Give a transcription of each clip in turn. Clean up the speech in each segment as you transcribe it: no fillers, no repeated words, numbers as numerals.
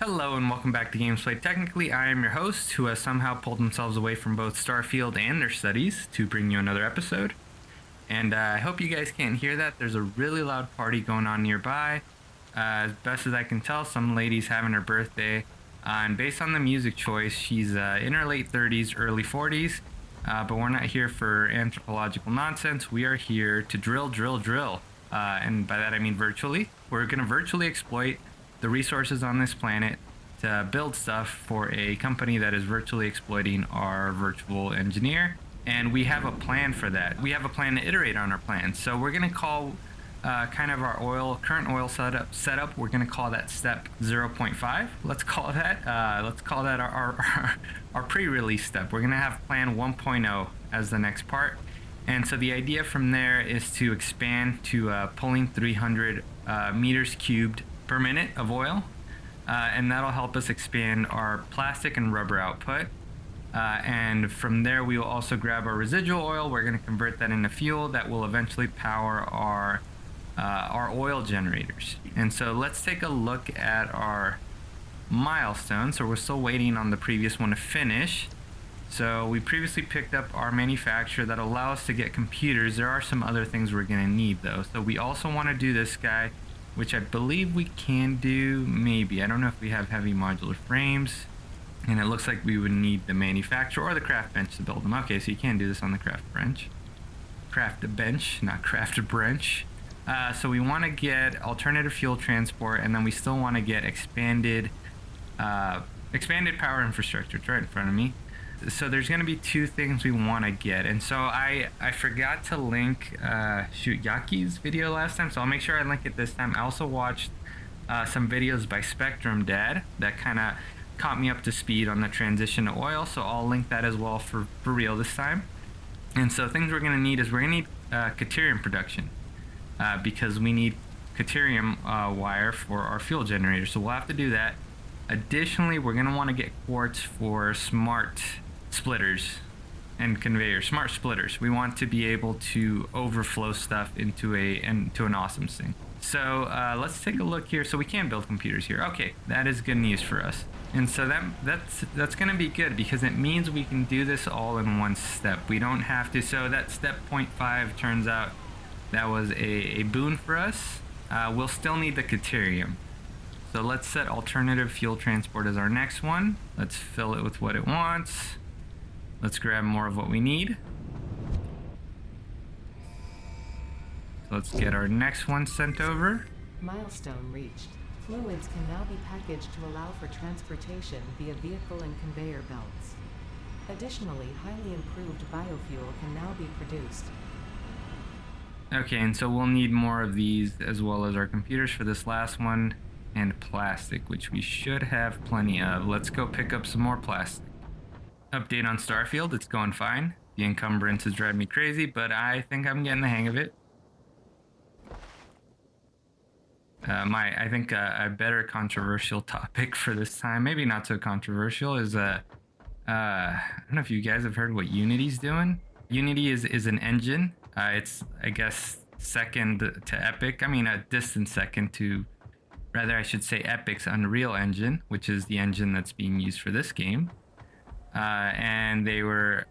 Hello and welcome back to Games Played Technically. I am your host, who has somehow pulled themselves away from both Starfield and their studies to bring you another episode. And I hope you guys can't hear that. There's a really loud party going on nearby. As best as I can tell, some lady's having her birthday. And based on the music choice, she's in her late 30s, early 40s. But we're not here for anthropological nonsense. We are here to drill. And by that I mean virtually. We're going to virtually exploit the resources on this planet to build stuff for a company that is virtually exploiting our virtual engineer. And we have a plan for that. We have a plan to iterate on our plan. So we're going to call kind of our current oil setup. We're going to call that step 0.5. Let's call that. Let's call that our pre-release step. We're going to have plan 1.0 as the next part. And so the idea from there is to expand to pulling 300 meters cubed per minute of oil, and that'll help us expand our plastic and rubber output. And from there, we will also grab our residual oil. We're going to convert that into fuel that will eventually power our oil generators. And so let's take a look at our milestone. So we're still waiting on the previous one to finish. So we previously picked up our manufacturer that allow us to get computers. There are some other things we're going to need though. So we also want to do this guy, which I believe we can do, maybe. I don't know if we have heavy modular frames. And it looks like we would need the manufacturer or the craft bench to build them. Okay, so you can do this on the craft bench. Craft bench, not craft branch. So we want to get alternative fuel transport, and then we still want to get expanded power infrastructure. It's right in front of me. So there's going to be two things we want to get. And so I forgot to link Yaki's video last time, so I'll make sure I link it this time. I also watched some videos by Spectrum Dad that kind of caught me up to speed on the transition to oil, so I'll link that as well for real this time. And so things we're going to need is we're going to need Caterium production because we need Caterium wire for our fuel generator, so we'll have to do that. Additionally, we're going to want to get quartz for smart splitters and conveyors. Smart splitters. We want to be able to overflow stuff into an awesome sink. So let's take a look here. So we can build computers here. Okay, that is good news for us. And so that's going to be good because it means we can do this all in one step. We don't have to. So that step 0.5 turns out that was a boon for us. We'll still need the Caterium. So let's set alternative fuel transport as our next one. Let's fill it with what it wants. Let's grab more of what we need. So let's get our next one sent over. Milestone reached. Fluids can now be packaged to allow for transportation via vehicle and conveyor belts. Additionally, highly improved biofuel can now be produced. Okay, and so we'll need more of these as well as our computers for this last one. And plastic, which we should have plenty of. Let's go pick up some more plastic. Update on Starfield, it's going fine. The encumbrance is driving me crazy, but I think I'm getting the hang of it. I think a better controversial topic for this time, maybe not so controversial, is I don't know if you guys have heard what Unity's doing. Unity is an engine. It's, I guess, second to Epic. I mean, a distant second to... Rather, I should say Epic's Unreal Engine, which is the engine that's being used for this game. And they were,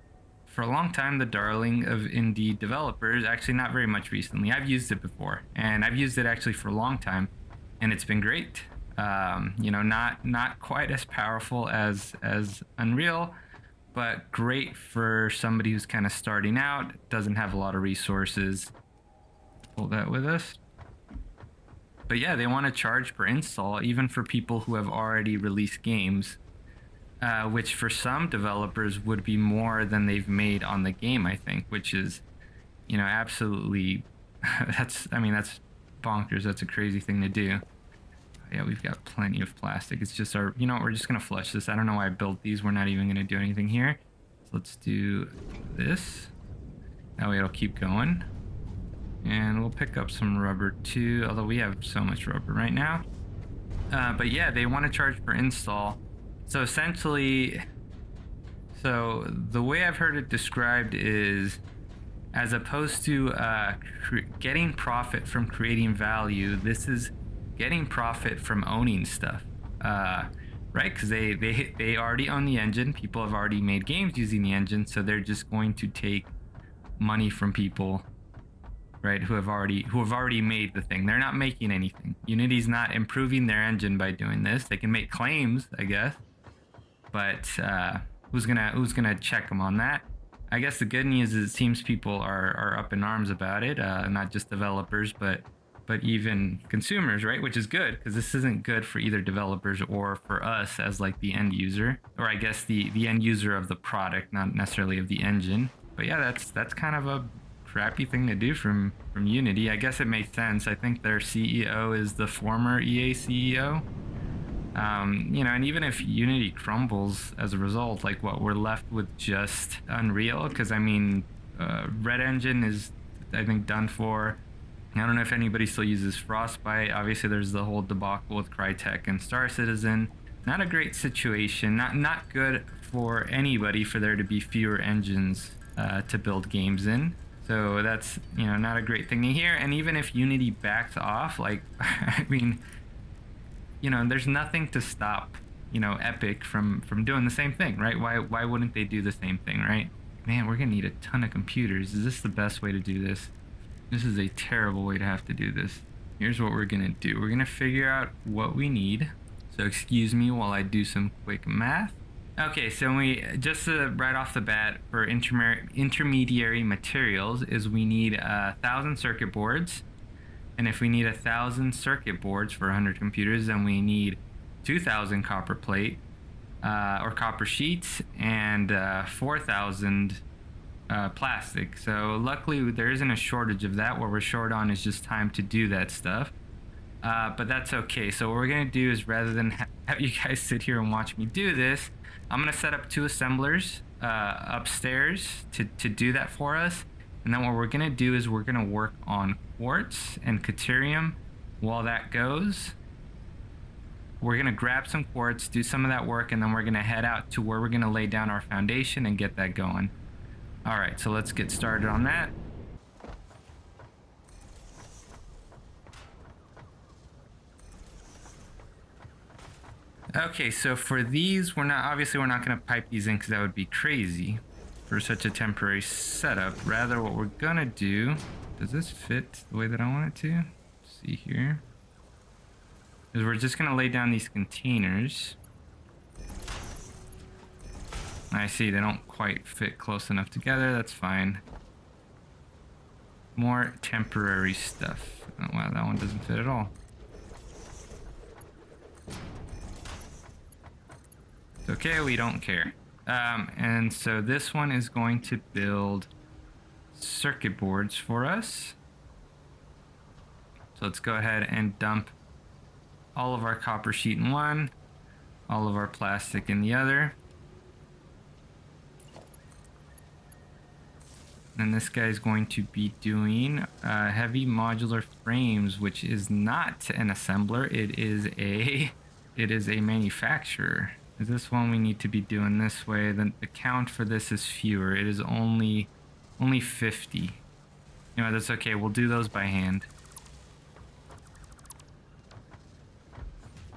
for a long time, the darling of indie developers. Actually, not very much recently. I've used it before, and I've used it actually for a long time, and it's been great. Not quite as powerful as Unreal, but great for somebody who's kind of starting out, doesn't have a lot of resources. Pull that with us. But yeah, they want to charge per install, even for people who have already released games, which for some developers would be more than they've made on the game, I think, which is, absolutely, that's bonkers. That's a crazy thing to do. Yeah, we've got plenty of plastic. It's just we're just going to flush this. I don't know why I built these. We're not even going to do anything here. So let's do this. That way it'll keep going. And we'll pick up some rubber too, although we have so much rubber right now. But yeah, they want to charge per install. So essentially, the way I've heard it described is, as opposed to getting profit from creating value, this is getting profit from owning stuff. right? Because they already own the engine. People have already made games using the engine, so they're just going to take money from people, right, who have already made the thing. They're not making anything. Unity's not improving their engine by doing this. They can make claims, I guess, but who's gonna check them on that? I guess the good news is it seems people are up in arms about it, not just developers, but even consumers, right? Which is good, because this isn't good for either developers or for us as like the end user, or I guess the end user of the product, not necessarily of the engine. But yeah, that's kind of a crappy thing to do from Unity. I guess it makes sense. I think their CEO is the former EA CEO. And even if Unity crumbles as a result, like what we're left with just Unreal, because I mean, Red Engine is, I think, done for. I don't know if anybody still uses Frostbite. Obviously, there's the whole debacle with Crytek and Star Citizen. Not a great situation. Not good for anybody for there to be fewer engines to build games in. So that's not a great thing to hear. And even if Unity backs off, like I mean, there's nothing to stop Epic from doing the same thing, right? Why wouldn't they do the same thing, right? Man, we're gonna need a ton of computers. Is this the best way to do this? This is a terrible way to have to do this. Here's what we're gonna do. We're gonna figure out what we need. So excuse me while I do some quick math. Okay, so we just right off the bat for intermediary materials is we need 1,000 circuit boards. And if we need 1,000 circuit boards for 100 computers, then we need 2,000 copper plate or copper sheets and 4,000 plastic. So luckily there isn't a shortage of that. What we're short on is just time to do that stuff. But that's okay. So what we're gonna do is, rather than have you guys sit here and watch me do this, I'm gonna set up 2 assemblers upstairs to do that for us. And then what we're gonna do is we're gonna work on quartz and Caterium. While that goes, we're gonna grab some quartz, do some of that work, and then we're gonna head out to where we're gonna lay down our foundation and get that going. All right, so let's get started on that. Okay, so for these, we're not gonna pipe these in because that would be crazy for such a temporary setup. Rather, what we're gonna do, does this fit the way that I want it to? Let's see here. Is we're just gonna lay down these containers. I see they don't quite fit close enough together. That's fine. More temporary stuff. Oh, wow, that one doesn't fit at all. It's okay, we don't care. And so this one is going to build circuit boards for us. So let's go ahead and dump all of our copper sheet in one, all of our plastic in the other. And this guy is going to be doing heavy modular frames, which is not an assembler. It is a manufacturer. Is this one we need to be doing this way? Then the count for this is fewer. It is only 50. That's okay. We'll do those by hand.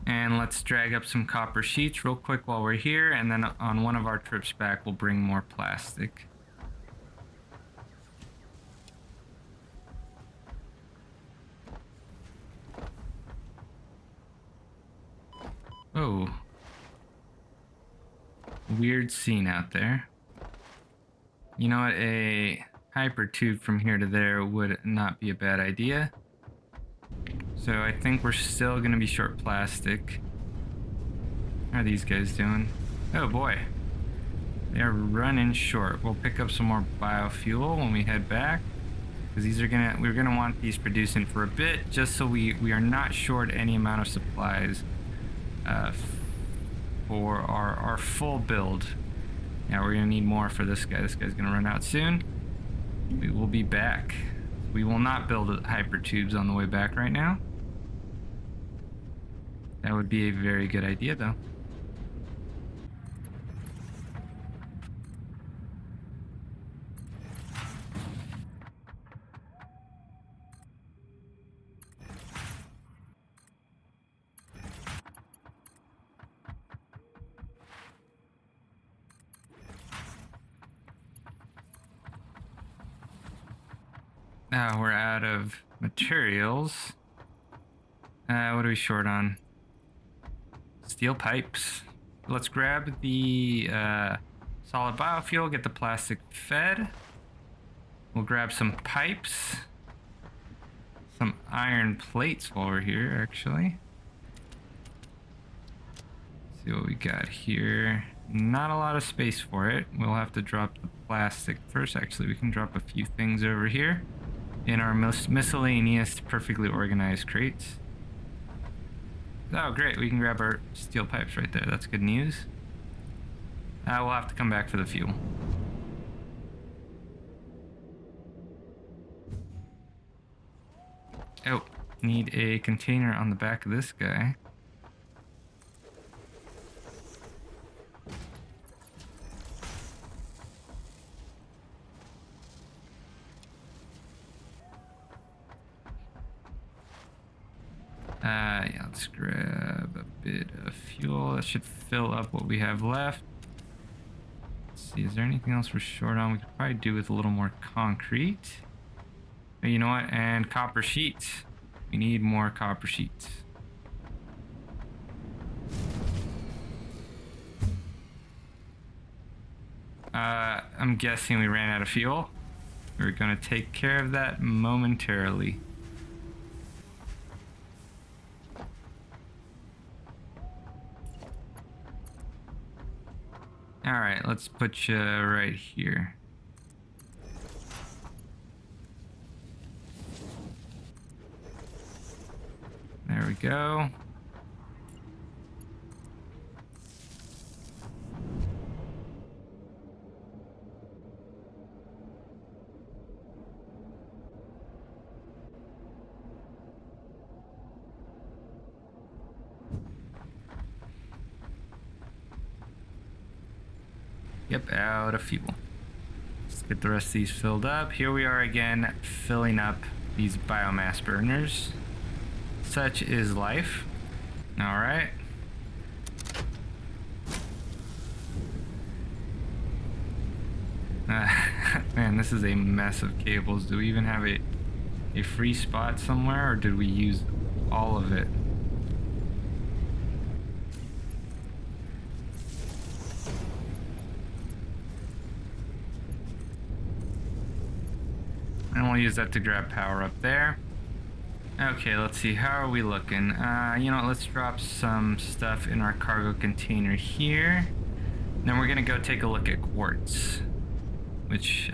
And let's drag up some copper sheets real quick while we're here, and then on one of our trips back, we'll bring more plastic. Oh. Weird scene out there. You know what? A hyper tube from here to there would not be a bad idea. So I think we're still gonna be short plastic. How are these guys doing? Oh boy. They're running short. We'll pick up some more biofuel when we head back, because we're gonna want these producing for a bit, just so we are not short any amount of supplies for our full build. Now we're gonna need more for this guy. This guy's gonna run out soon. We will be back. We will not build hyper tubes on the way back right now. That would be a very good idea though. We're out of materials. What are we short on? Steel pipes. Let's grab the solid biofuel, get the plastic fed. We'll grab some pipes. Some iron plates while we're here, actually. Let's see what we got here. Not a lot of space for it. We'll have to drop the plastic first. Actually, we can drop a few things over here in our miscellaneous, perfectly organized crates. Oh, great. We can grab our steel pipes right there. That's good news. We'll have to come back for the fuel. Oh, need a container on the back of this guy. Yeah, let's grab a bit of fuel. That should fill up what we have left. Let's see, is there anything else we're short on? We could probably do with a little more concrete. Oh, you know what? And copper sheets. We need more copper sheets. I'm guessing we ran out of fuel. We're gonna take care of that momentarily. Alright, let's put you right here. There we go. Yep, out of fuel. Let's get the rest of these filled up. Here we are again, filling up these biomass burners. Such is life. All right. Man, this is a mess of cables. Do we even have a free spot somewhere, or did we use all of it? And we'll use that to grab power up there. Okay, let's see. How are we looking? You know what? Let's drop some stuff in our cargo container here. Then we're going to go take a look at quartz, which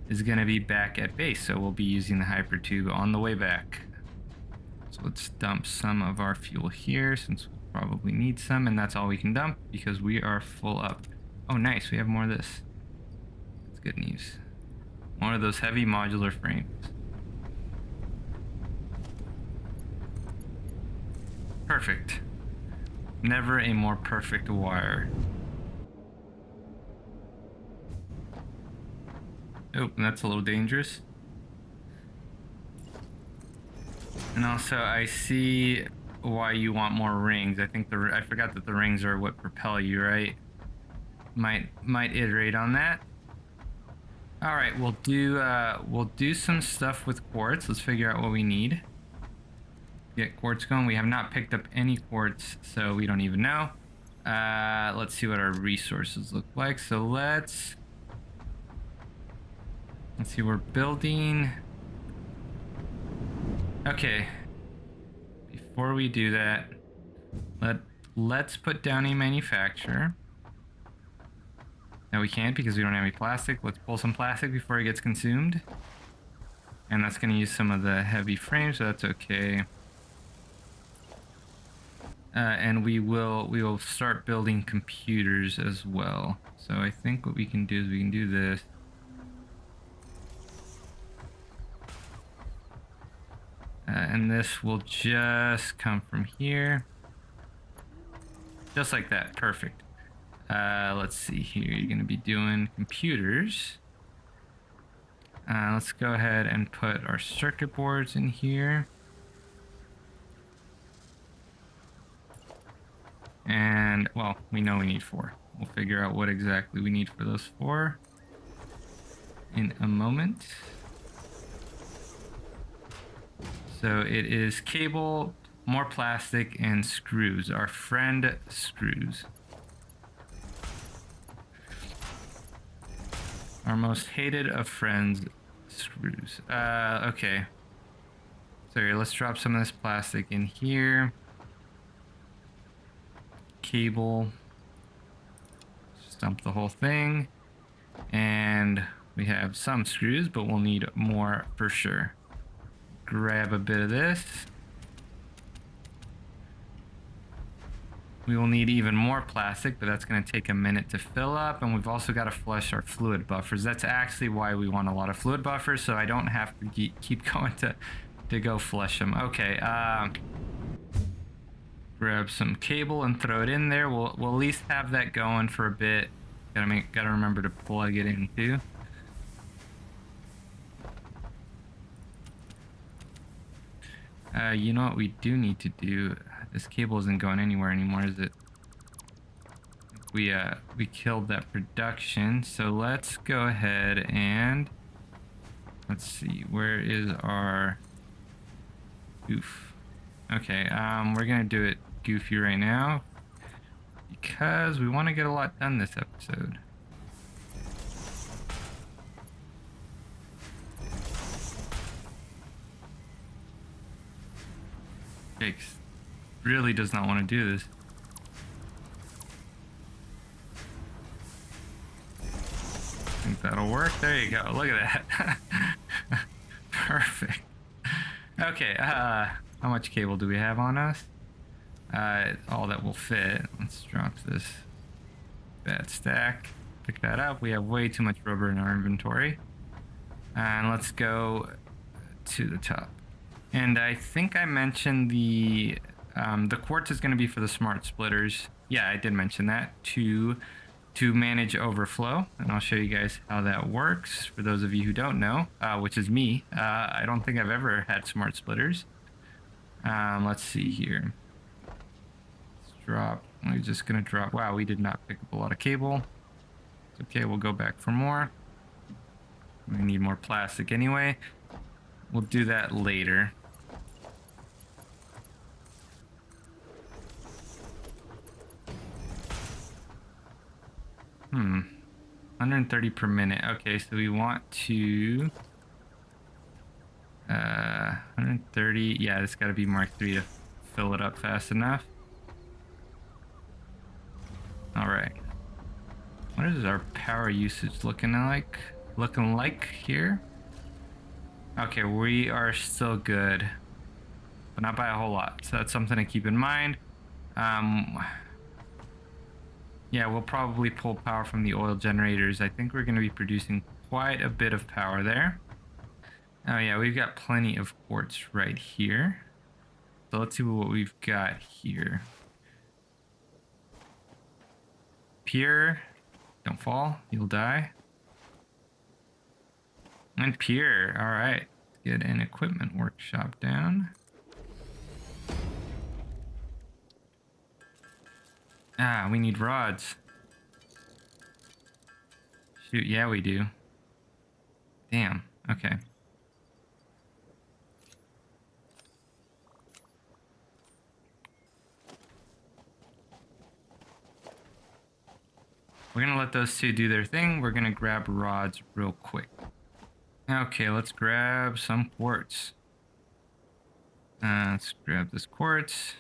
is going to be back at base. So we'll be using the hypertube on the way back. So let's dump some of our fuel here since we'll probably need some. And that's all we can dump because we are full up. Oh, nice. We have more of this. That's good news. One of those heavy modular frames. Perfect. Never a more perfect wire. Oh, that's a little dangerous. And also, I see why you want more rings. I think I forgot that the rings are what propel you, right? Might iterate on that. All right, we'll do some stuff with quartz. Let's figure out what we need. Get quartz going. We have not picked up any quartz, so we don't even know. Let's see what our resources look like. So let's see, we're building. Okay. Before we do that, let's put down a manufacturer. No, we can't because we don't have any plastic. Let's pull some plastic before it gets consumed. And that's going to use some of the heavy frames, so that's okay. And we will start building computers as well. So I think what we can do is we can do this. And this will just come from here. Just like that. Perfect. Let's see here. You're going to be doing computers. Let's go ahead and put our circuit boards in here. And, well, we know we need 4. We'll figure out what exactly we need for those 4 in a moment. So it is cable, more plastic, and screws. Our friend screws. Our most hated of friends, screws. Okay. So here, let's drop some of this plastic in here. Cable. Just dump the whole thing. And we have some screws, but we'll need more for sure. Grab a bit of this. We will need even more plastic, but that's going to take a minute to fill up. And we've also got to flush our fluid buffers. That's actually why we want a lot of fluid buffers, so I don't have to keep going to go flush them. Okay, grab some cable and throw it in there. We'll at least have that going for a bit. Gotta remember to plug it in too. You know what we do need to do? This cable isn't going anywhere anymore, is it? We killed that production, so let's go ahead and let's see, where is our goof? Okay, we're gonna do it goofy right now because we want to get a lot done this episode. Jakes really does not want to do this. I think that'll work. There you go. Look at that. Perfect. Okay, how much cable do we have on us? All that will fit. Let's drop this bad stack. Pick that up. We have way too much rubber in our inventory. And let's go to the top. And I think I mentioned the quartz is going to be for the smart splitters. Yeah, I did mention that to manage overflow, and I'll show you guys how that works for those of you who don't know, which is me. I don't think I've ever had smart splitters. Let's see here. Let's drop. We're just going to drop. Wow, we did not pick up a lot of cable. It's okay, we'll go back for more. We need more plastic anyway. We'll do that later. Hmm. 130 per minute. Okay, so we want to 130. Yeah, it's got to be Mark 3 to fill it up fast enough. All right. What is our power usage looking like? Here? Okay, we are still good, but not by a whole lot. So that's something to keep in mind. Yeah, we'll probably pull power from the oil generators. I think we're going to be producing quite a bit of power there. Oh yeah, we've got plenty of quartz right here. So let's see what we've got here. Pure, don't fall, you'll die. And pure, all right. Let's get an equipment workshop down. Ah, we need rods. Shoot, yeah, we do. Damn, okay. We're gonna let those two do their thing. We're gonna grab rods real quick. Okay, let's grab some quartz. Let's grab this quartz.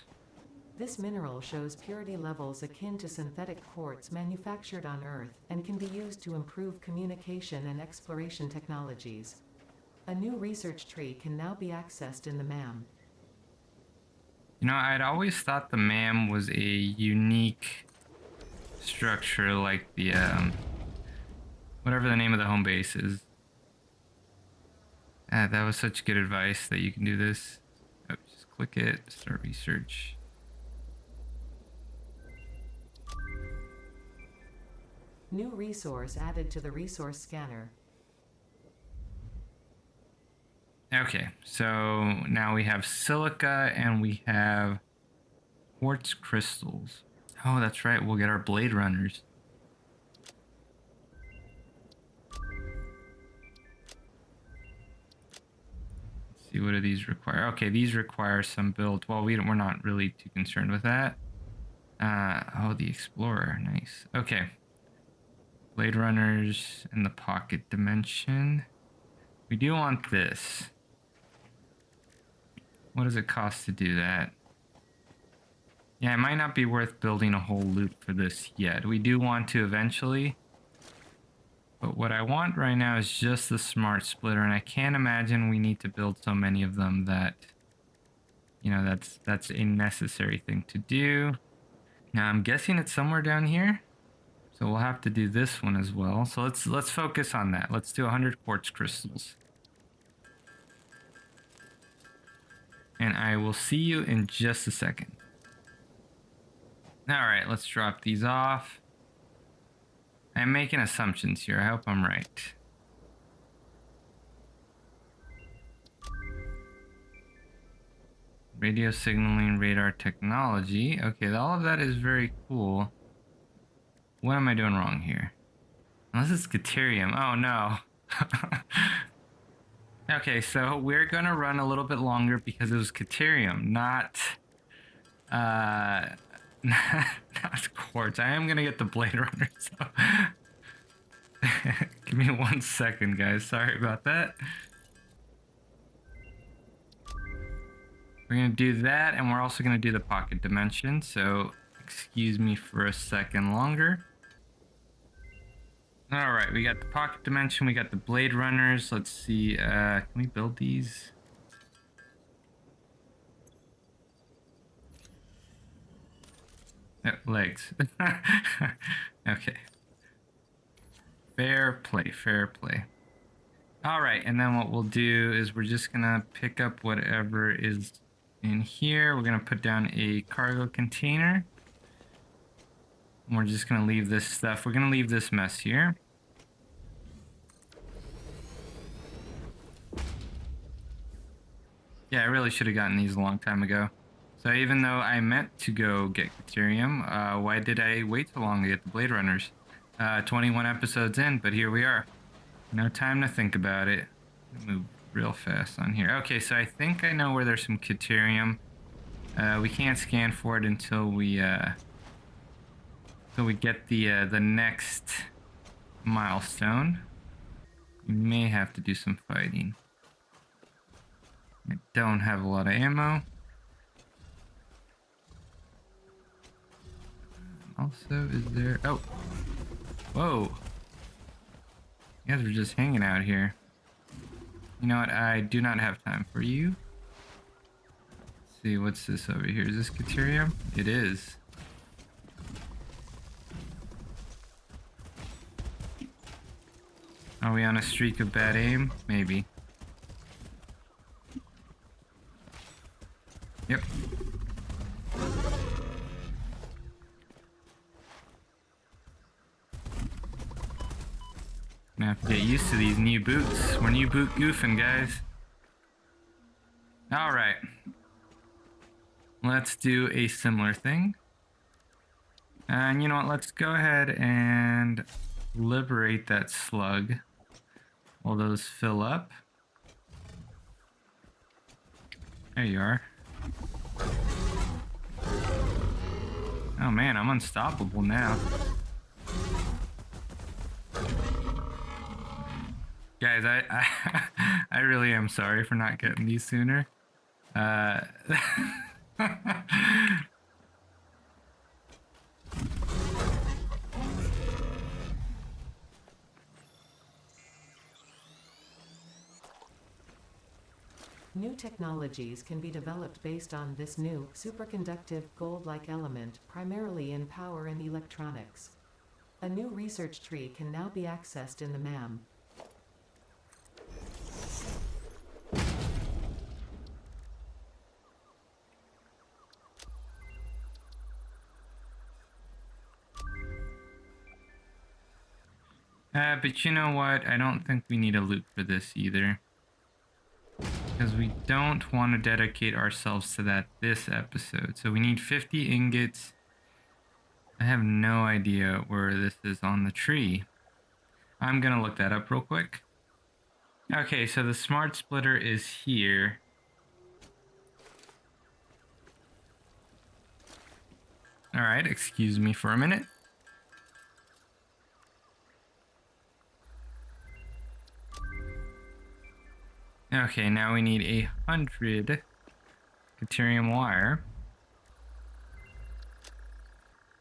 This mineral shows purity levels akin to synthetic quartz manufactured on Earth and can be used to improve communication and exploration technologies. A new research tree can now be accessed in the MAM. You know, I'd always thought the MAM was a unique structure like the, whatever the name of the home base is. That was such good advice that you can do this. Oh, just click it, start research. New resource added to the resource scanner. Okay, so now we have silica and we have quartz crystals. Oh, that's right, we'll get our blade runners. Let's see, what do these require? Okay, these require some build. Well, we're not really too concerned with that. Oh, the Explorer, nice. Okay. Blade Runners and the pocket dimension. We do want this. What does it cost to do that? Yeah, it might not be worth building a whole loop for this yet. We do want to eventually. But what I want right now is just the smart splitter, and I can't imagine we need to build so many of them that, you know, that's a necessary thing to do. Now I'm guessing it's somewhere down here. So we'll have to do this one as well. So let's focus on that. Let's do 100 quartz crystals. And I will see you in just a second. All right, let's drop these off. I'm making assumptions here. I hope I'm right. Radio signaling, radar technology. Okay, all of that is very cool. What am I doing wrong here? Unless it's Caterium. Oh, no. Okay, so we're going to run a little bit longer because it was Caterium, not quartz. I am going to get the Blade Runner, so... Give me 1 second, guys. Sorry about that. We're going to do that, and we're also going to do the pocket dimension, so excuse me for a second longer. All right, we got the pocket dimension, we got the Blade Runners. Let's see, can we build these? Legs. Okay. Fair play, fair play. All right, and then what we'll do is we're just gonna pick up whatever is in here. We're gonna put down a cargo container. And we're just gonna leave this stuff. We're gonna leave this mess here. Yeah, I really should have gotten these a long time ago. So even though I meant to go get Caterium, why did I wait so long to get the Blade Runners? 21 episodes in, but here we are. No time to think about it. Move real fast on here. Okay, so I think I know where there's some Caterium. We can't scan for it until we get the next milestone. We may have to do some fighting. I don't have a lot of ammo. Also, is there... Oh! Whoa! You guys are just hanging out here. You know what? I do not have time for you. Let's see, what's this over here? Is this Caterium? It is. Are we on a streak of bad aim? Maybe. Yep. Gonna have to get used to these new boots. We're new boot goofing, guys. Alright. Let's do a similar thing. And you know what? Let's go ahead and liberate that slug while those fill up. There you are. Oh man, I'm unstoppable now. Guys, I really am sorry for not getting these sooner. New technologies can be developed based on this new, superconductive, gold-like element, primarily in power and electronics. A new research tree can now be accessed in the MAM. But you know what? I don't think we need a loop for this either. Because we don't want to dedicate ourselves to that this episode. So we need 50 ingots. I have no idea where this is on the tree. I'm going to look that up real quick. Okay, so the smart splitter is here. All right, excuse me for a minute. Okay, now we need 100 deuterium wire.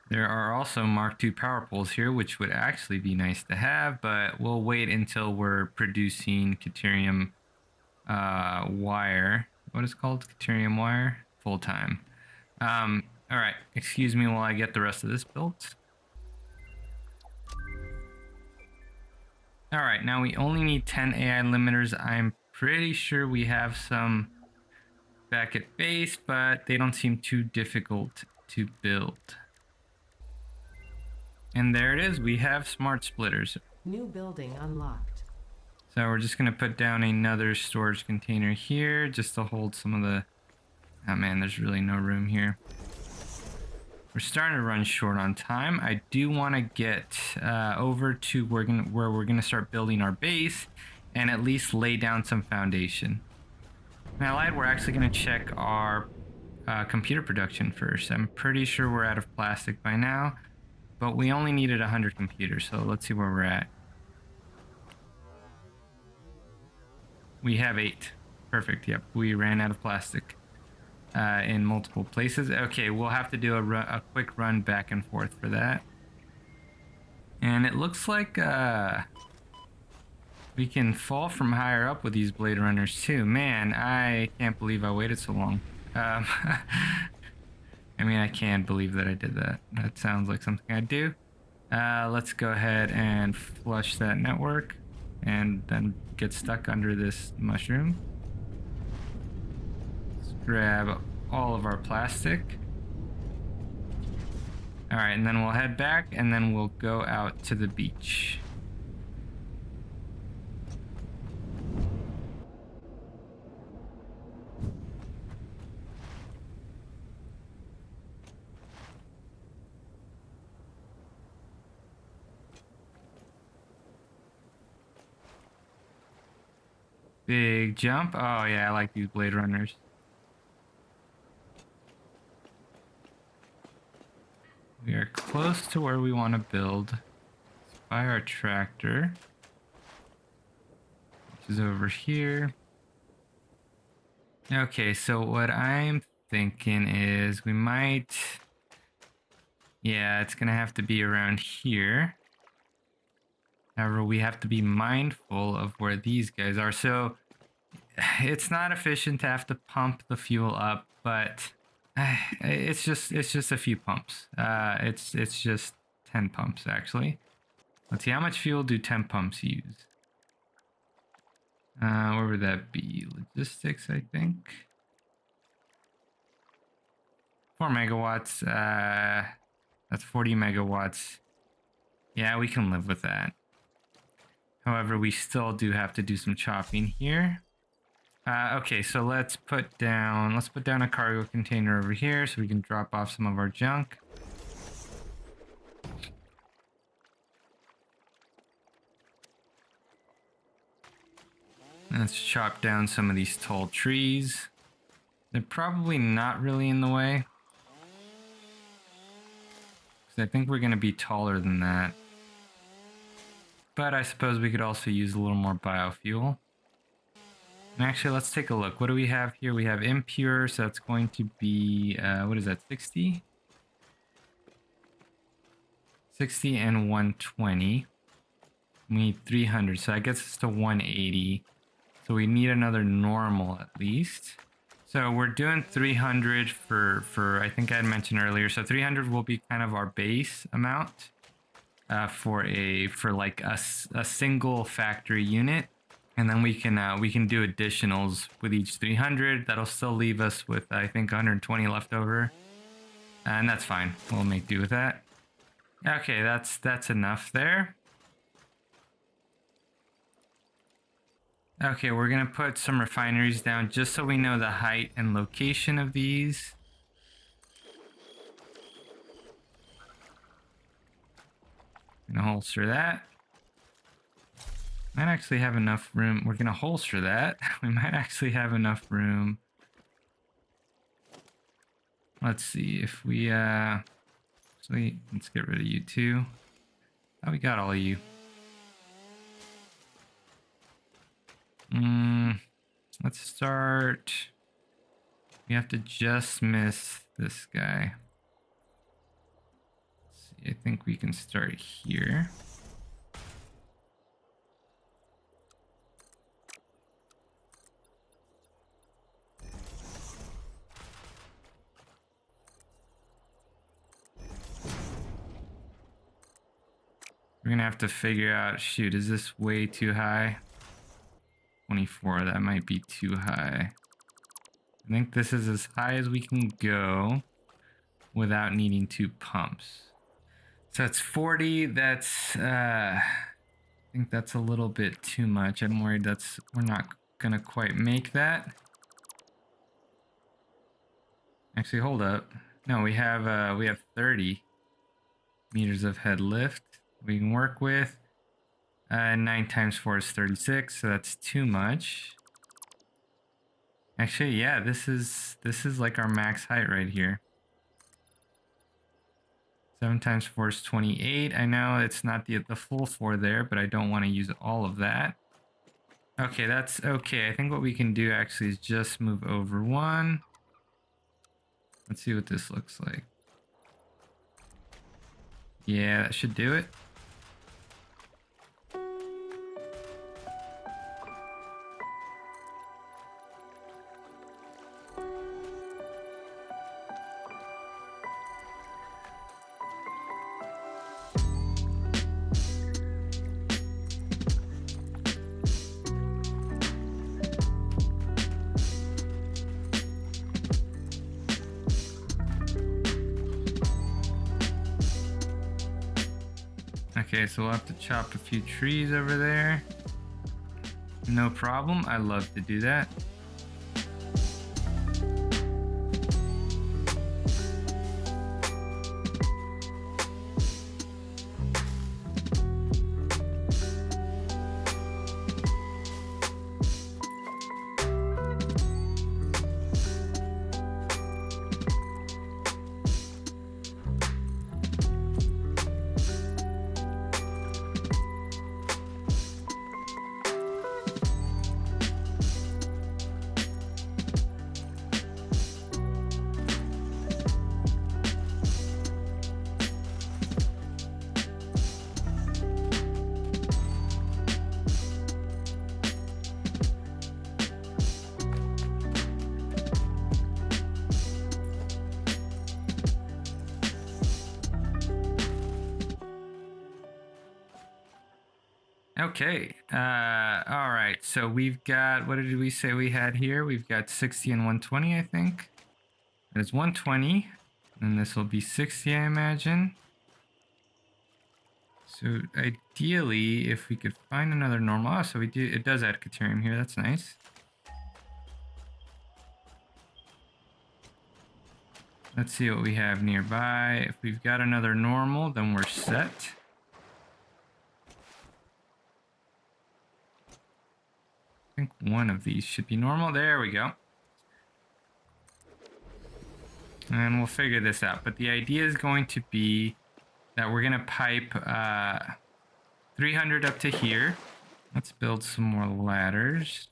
There are also Mark II power poles here, which would actually be nice to have, but we'll wait until we're producing deuterium wire. What is it called? Deuterium wire? Full time. All right, excuse me while I get the rest of this built. All right, now we only need 10 AI limiters. I'm pretty sure we have some back at base, but they don't seem too difficult to build. And there it is, we have smart splitters. New building unlocked. So we're just gonna put down another storage container here just to hold some of the... Oh man, there's really no room here. We're starting to run short on time. I do want to get over to where we're gonna start building our base and at least lay down some foundation. Now, I lied, we're actually gonna check our computer production first. I'm pretty sure we're out of plastic by now, but we only needed 100 computers, so let's see where we're at. We have 8. Perfect, yep, we ran out of plastic in multiple places. Okay, we'll have to do a quick run back and forth for that. And it looks like we can fall from higher up with these Blade Runners too. Man, I can't believe I waited so long. I mean, I can't believe that I did that. That sounds like something I'd do. Let's go ahead and flush that network and then get stuck under this mushroom. Let's grab all of our plastic. All right, and then we'll head back and then we'll go out to the beach. Big jump. Oh yeah, I like these Blade Runners. We are close to where we want to build. Let's buy our tractor, which is over here. Okay, so what I'm thinking is we might... Yeah, it's gonna have to be around here. However, we have to be mindful of where these guys are. So it's not efficient to have to pump the fuel up, but it's just a few pumps. It's just 10 pumps actually. Let's see, how much fuel do 10 pumps use? Where would that be? Logistics, I think. 4 megawatts. That's 40 megawatts. Yeah, we can live with that. However, we still do have to do some chopping here. Okay, so let's put down a cargo container over here so we can drop off some of our junk. Let's chop down some of these tall trees. They're probably not really in the way, because I think we're going to be taller than that. But I suppose we could also use a little more biofuel. And actually, let's take a look. What do we have here? We have impure, so that's going to be, what is that, 60? 60 and 120. We need 300, so that gets us to 180. So we need another normal at least. So we're doing 300 for I think I had mentioned earlier. So 300 will be kind of our base amount for like a single factory unit. And then we can do additionals with each 300. That'll still leave us with, I think, 120 left over. And that's fine. We'll make do with that. Okay, that's enough there. Okay, we're going to put some refineries down just so we know the height and location of these. I'm going to holster that. Might actually have enough room. We're going to holster that. We might actually have enough room. Let's see if we Actually, let's get rid of you too. Oh, we got all of you. Let's start. We have to just miss this guy. Let's see, I think we can start here. We're gonna have to figure out, shoot, is this way too high? 24, that might be too high. I think this is as high as we can go without needing 2 pumps. So it's 40, that's, I think that's a little bit too much. I'm worried we're not gonna quite make that. Actually, hold up. No, we have 30 meters of head lift we can work with. 9 times 4 is 36, so that's too much. Actually, yeah, this is like our max height right here. 7 times 4 is 28. I know it's not the full 4 there, but I don't want to use all of that. Okay, that's okay. I think what we can do actually is just move over 1. Let's see what this looks like. Yeah, that should do it. Okay, so we'll have to chop a few trees over there. No problem. I love to do that. Okay. All right. So we've got, what did we say we had here? We've got 60 and 120, I think. There's 120. And this will be 60, I imagine. So ideally, if we could find another normal. Oh, so we do, it does add Caterium here. That's nice. Let's see what we have nearby. If we've got another normal, then we're set. I think one of these should be normal. There we go. And we'll figure this out. But the idea is going to be that we're going to pipe 300 up to here. Let's build some more ladders.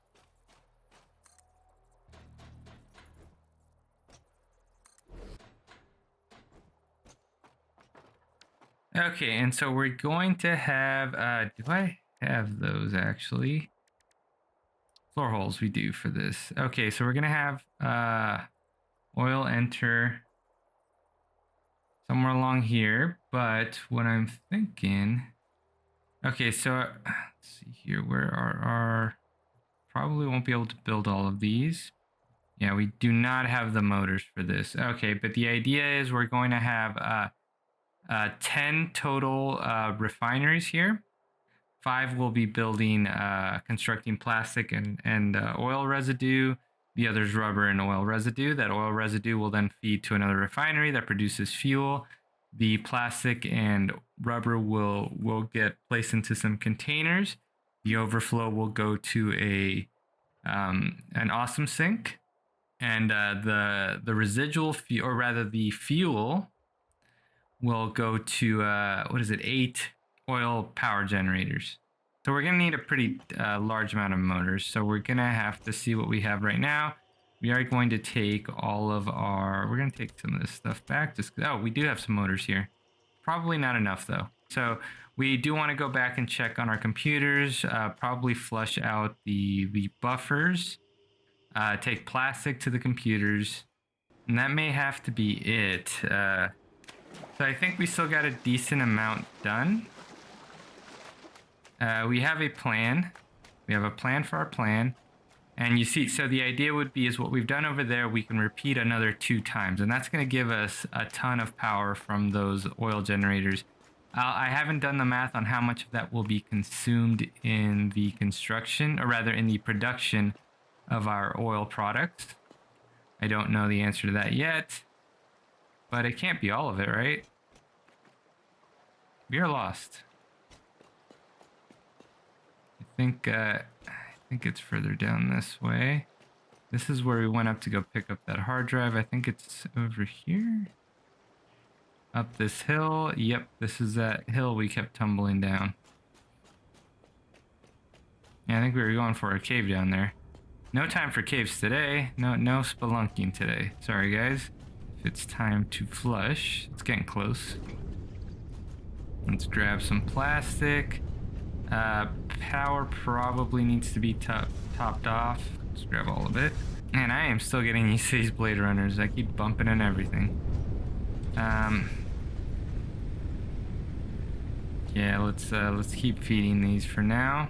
Okay, and so we're going to have, do I have those actually? Floor holes we do for this. Okay, so we're gonna have oil enter somewhere along here, but what I'm thinking, okay, so let's see here, where are our, probably won't be able to build all of these. Yeah, we do not have the motors for this. Okay, but the idea is we're going to have 10 total refineries here. 5 will be building, constructing plastic and oil residue. The other's rubber and oil residue. That oil residue will then feed to another refinery that produces fuel. The plastic and rubber will get placed into some containers. The overflow will go to an awesome sink, and the residual fuel, or rather the fuel, will go to, what is it, 8 oil power generators. So we're going to need a pretty large amount of motors. So we're going to have to see what we have right now. We are going to take all of our, we're going to take some of this stuff back. Oh, we do have some motors here. Probably not enough though. So we do want to go back and check on our computers, probably flush out the buffers, take plastic to the computers, and that may have to be it. So I think we still got a decent amount done. We have a plan. We have a plan for our plan. And you see, so the idea would be is what we've done over there, we can repeat another 2 times. And that's going to give us a ton of power from those oil generators. I haven't done the math on how much of that will be consumed in the construction, or rather in the production of our oil products. I don't know the answer to that yet. But it can't be all of it, right? We are lost. I think it's further down this way. This is where we went up to go pick up that hard drive. I think it's over here. Up this hill. Yep, this is that hill we kept tumbling down. Yeah, I think we were going for a cave down there. No time for caves today. No spelunking today. Sorry, guys. If it's time to flush. It's getting close. Let's grab some plastic. Power probably needs to be topped off. Let's grab all of it. And I am still getting used to these Blade Runners. I keep bumping and everything. Yeah, let's keep feeding these for now.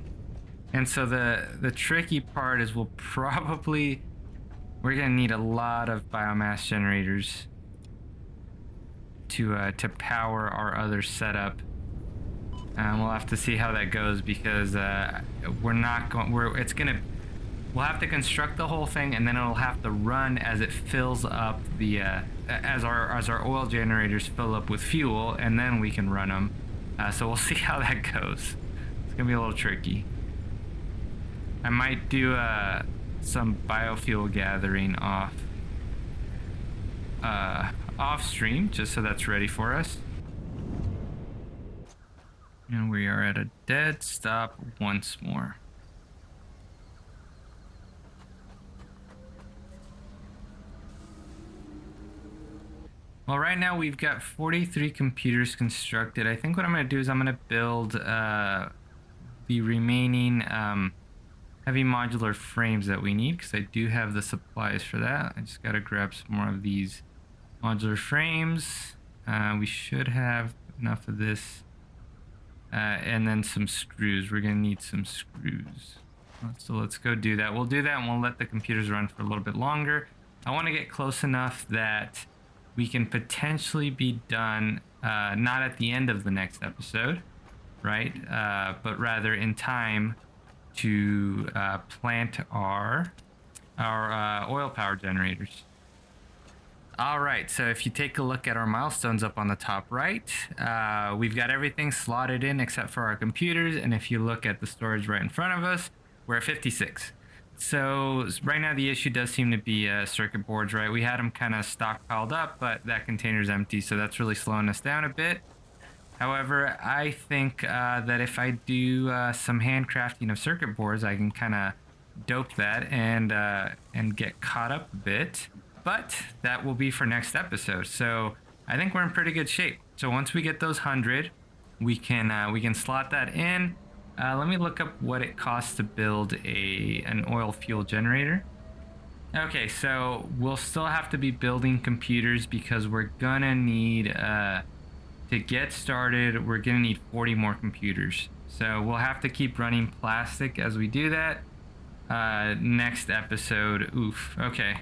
And so the tricky part is we're gonna need a lot of biomass generators to power our other setup. We'll have to see how that goes because we'll have to construct the whole thing and then it'll have to run as it fills up as our oil generators fill up with fuel, and then we can run them. So we'll see how that goes. It's gonna be a little tricky. I might do some biofuel gathering off stream just so that's ready for us. And we are at a dead stop once more. Well, right now we've got 43 computers constructed. I think what I'm going to do is I'm going to build the remaining heavy modular frames that we need, because I do have the supplies for that. I just got to grab some more of these modular frames. We should have enough of this. And then some screws. We're going to need some screws. So let's go do that. We'll do that and we'll let the computers run for a little bit longer. I want to get close enough that we can potentially be done, not at the end of the next episode, right? But rather in time to plant our oil power generators. All right, so if you take a look at our milestones up on the top right, we've got everything slotted in except for our computers. And if you look at the storage right in front of us, we're at 56. So right now the issue does seem to be circuit boards, right? We had them kind of stockpiled up, but that container's empty, so that's really slowing us down a bit. However, I think that if I do some handcrafting of circuit boards, I can kind of dope that and get caught up a bit. But that will be for next episode. So I think we're in pretty good shape. So once we get those 100, we can slot that in. Let me look up what it costs to build an oil fuel generator. Okay, so we'll still have to be building computers because we're gonna need to get started. We're gonna need 40 more computers. So we'll have to keep running plastic as we do that. Next episode. Oof. Okay.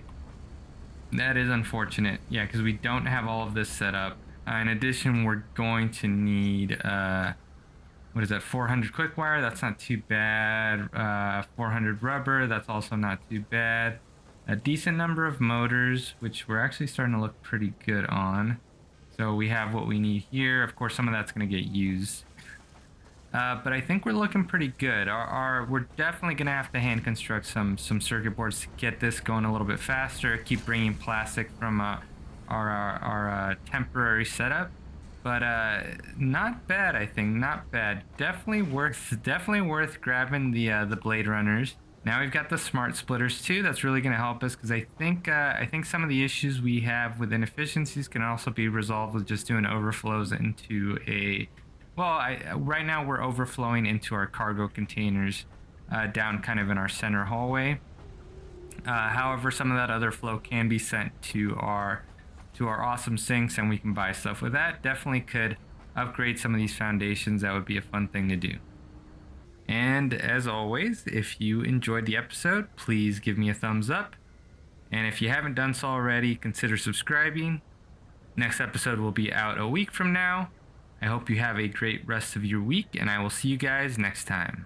That is unfortunate. Yeah, because we don't have all of this set up. In addition, we're going to need, what is that, 400 quick wire? That's not too bad. 400 rubber, that's also not too bad. A decent number of motors, which we're actually starting to look pretty good on. So we have what we need here. Of course, some of that's going to get used. But I think we're looking pretty good. We're definitely going to have to hand construct some circuit boards to get this going a little bit faster. Keep bringing plastic from our temporary setup. But not bad, I think. Not bad. Definitely worth grabbing the Blade Runners. Now we've got the smart splitters too. That's really going to help us because I think some of the issues we have with inefficiencies can also be resolved with just doing overflows into a. Well, right now we're overflowing into our cargo containers down kind of in our center hallway. However, some of that other flow can be sent to our awesome sinks, and we can buy stuff with that. Definitely could upgrade some of these foundations. That would be a fun thing to do. And as always, if you enjoyed the episode, please give me a thumbs up. And if you haven't done so already, consider subscribing. Next episode will be out a week from now. I hope you have a great rest of your week, and I will see you guys next time.